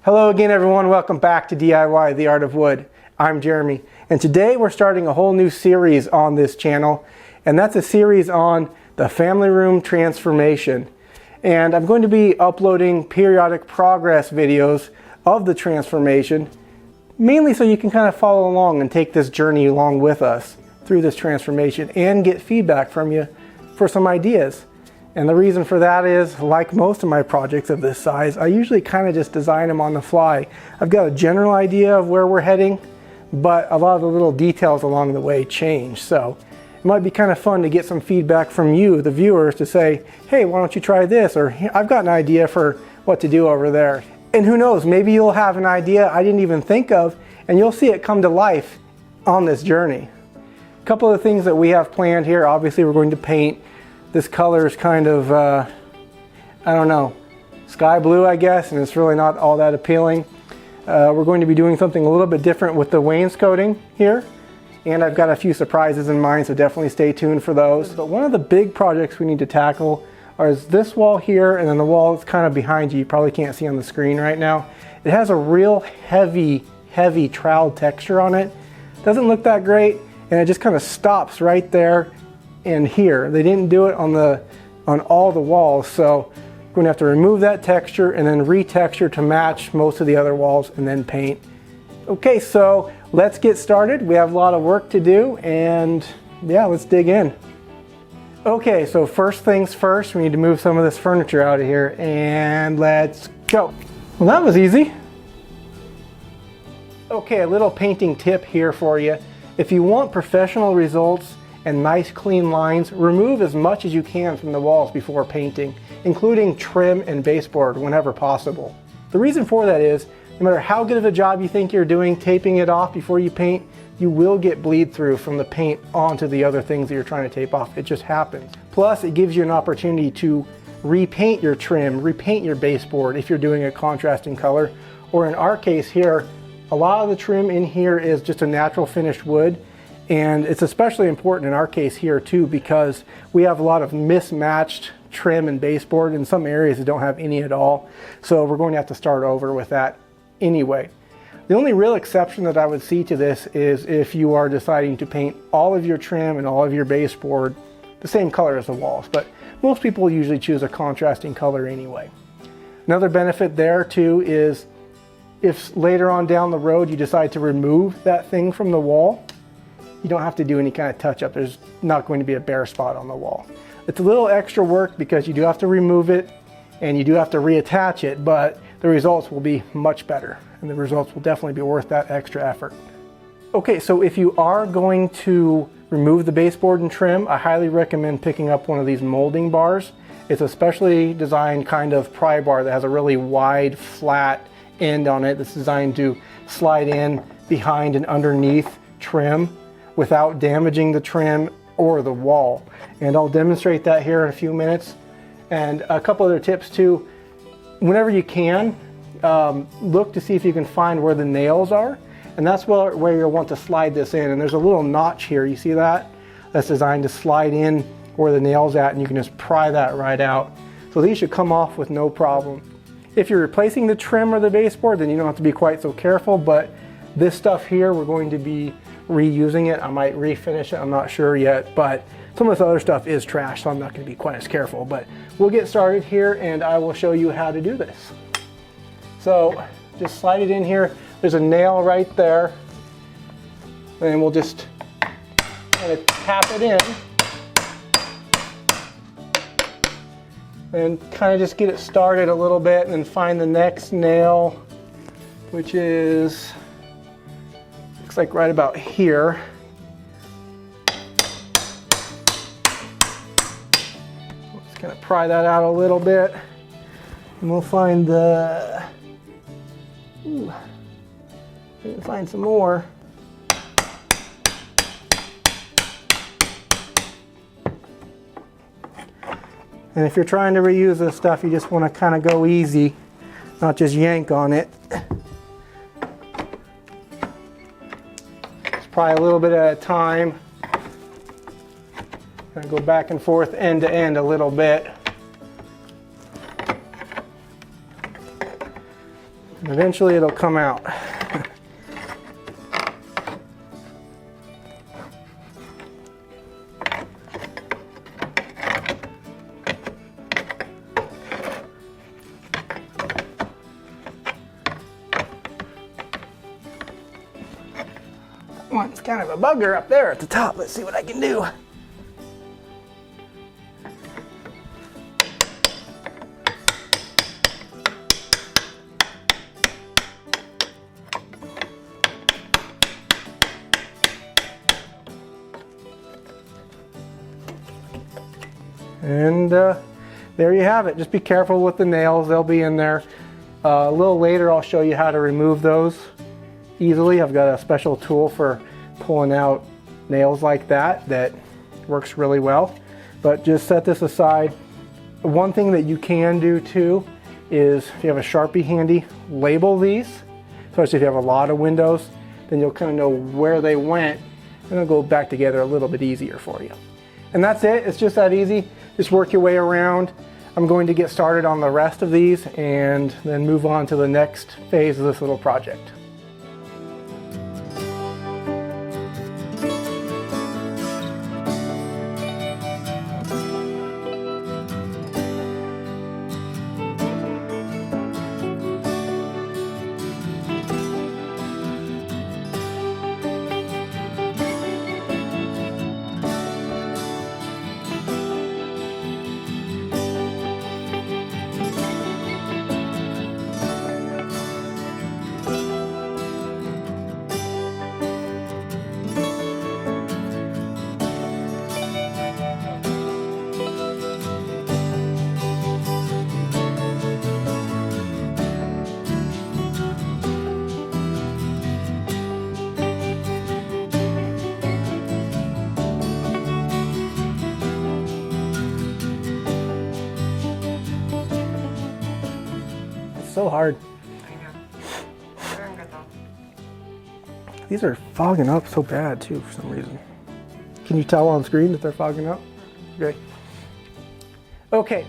Hello again everyone, welcome back to DIY The Art of Wood. I'm Jeremy, and today we're starting a whole new series on this channel, and that's a series on the family room transformation. And I'm going to be uploading periodic progress videos of the transformation, mainly so you can kind of follow along and take this journey along with us through this transformation and get feedback from you for some ideas. And the reason for that is, like most of my projects of this size, I usually kind of just design them on the fly. I've got a general idea of where we're heading, but a lot of the little details along the way change. So it might be kind of fun to get some feedback from you, the viewers, to say, hey, why don't you try this? Or I've got an idea for what to do over there. And who knows, maybe you'll have an idea I didn't even think of, and you'll see it come to life on this journey. A couple of things that we have planned here. Obviously, we're going to paint. This color is kind of, I don't know, sky blue, I guess, and it's really not all that appealing. We're going to be doing something a little bit different with the wainscoting here, and I've got a few surprises in mind, so definitely stay tuned for those. But one of the big projects we need to tackle is this wall here, and then the wall that's kind of behind you. You probably can't see on the screen right now. It has a real heavy trowel texture on it. Doesn't look that great, and it just kind of stops right there. And here they didn't do it on all the walls, so we're going to have to remove that texture and then retexture to match most of the other walls and then paint. Okay, so let's get started. We have a lot of work to do, and yeah, let's dig in. Okay, so first things first, we need to move some of this furniture out of here, and let's go. Well, that was easy. Okay, a little painting tip here for you. If you want professional results and nice clean lines, remove as much as you can from the walls before painting, including trim and baseboard whenever possible. The reason for that is, no matter how good of a job you think you're doing taping it off before you paint, you will get bleed through from the paint onto the other things that you're trying to tape off. It just happens. Plus, it gives you an opportunity to repaint your trim, repaint your baseboard if you're doing a contrasting color. Or in our case here, a lot of the trim in here is just a natural finished wood. And it's especially important in our case here too, because we have a lot of mismatched trim and baseboard in some areas that don't have any at all. So we're going to have to start over with that anyway. The only real exception that I would see to this is if you are deciding to paint all of your trim and all of your baseboard the same color as the walls, but most people usually choose a contrasting color anyway. Another benefit there too is if later on down the road you decide to remove that thing from the wall, you don't have to do any kind of touch up. There's not going to be a bare spot on the wall. It's a little extra work because you do have to remove it and you do have to reattach it, but the results will be much better and the results will definitely be worth that extra effort. Okay, so if you are going to remove the baseboard and trim, I highly recommend picking up one of these molding bars. It's a specially designed kind of pry bar that has a really wide, flat end on it that's designed to slide in behind and underneath trim without damaging the trim or the wall. And I'll demonstrate that here in a few minutes. And a couple other tips too. Whenever you can, look to see if you can find where the nails are. And that's where you'll want to slide this in. And there's a little notch here, you see that? That's designed to slide in where the nail's at, and you can just pry that right out. So these should come off with no problem. If you're replacing the trim or the baseboard, then you don't have to be quite so careful, but this stuff here, we're going to be reusing it. I might refinish it, I'm not sure yet, but some of this other stuff is trash, so I'm not going to be quite as careful. But we'll get started here and I will show you how to do this. So just slide it in here. There's a nail right there, and we'll just kind of tap it in and kind of just get it started a little bit, and then find the next nail, which is like right about here. Let's kind of pry that out a little bit, and we'll find the, find some more. And if you're trying to reuse this stuff, you just want to kind of go easy, not just yank on it. Probably a little bit at a time. Gonna go back and forth end to end a little bit. And eventually it'll come out. One's kind of a bugger up there at the top. Let's see what I can do. And there you have it. Just be careful with the nails. They'll be in there. A little later I'll show you how to remove those easily. I've got a special tool for pulling out nails like that that works really well. But just set this aside. One thing that you can do too is, if you have a Sharpie handy, label these. Especially if you have a lot of windows, then you'll kind of know where they went and they'll go back together a little bit easier for you. And that's it. It's just that easy. Just work your way around. I'm going to get started on the rest of these and then move on to the next phase of this little project. So hard. These are fogging up so bad too for some reason. Can you tell on screen that they're fogging up? Okay. Okay.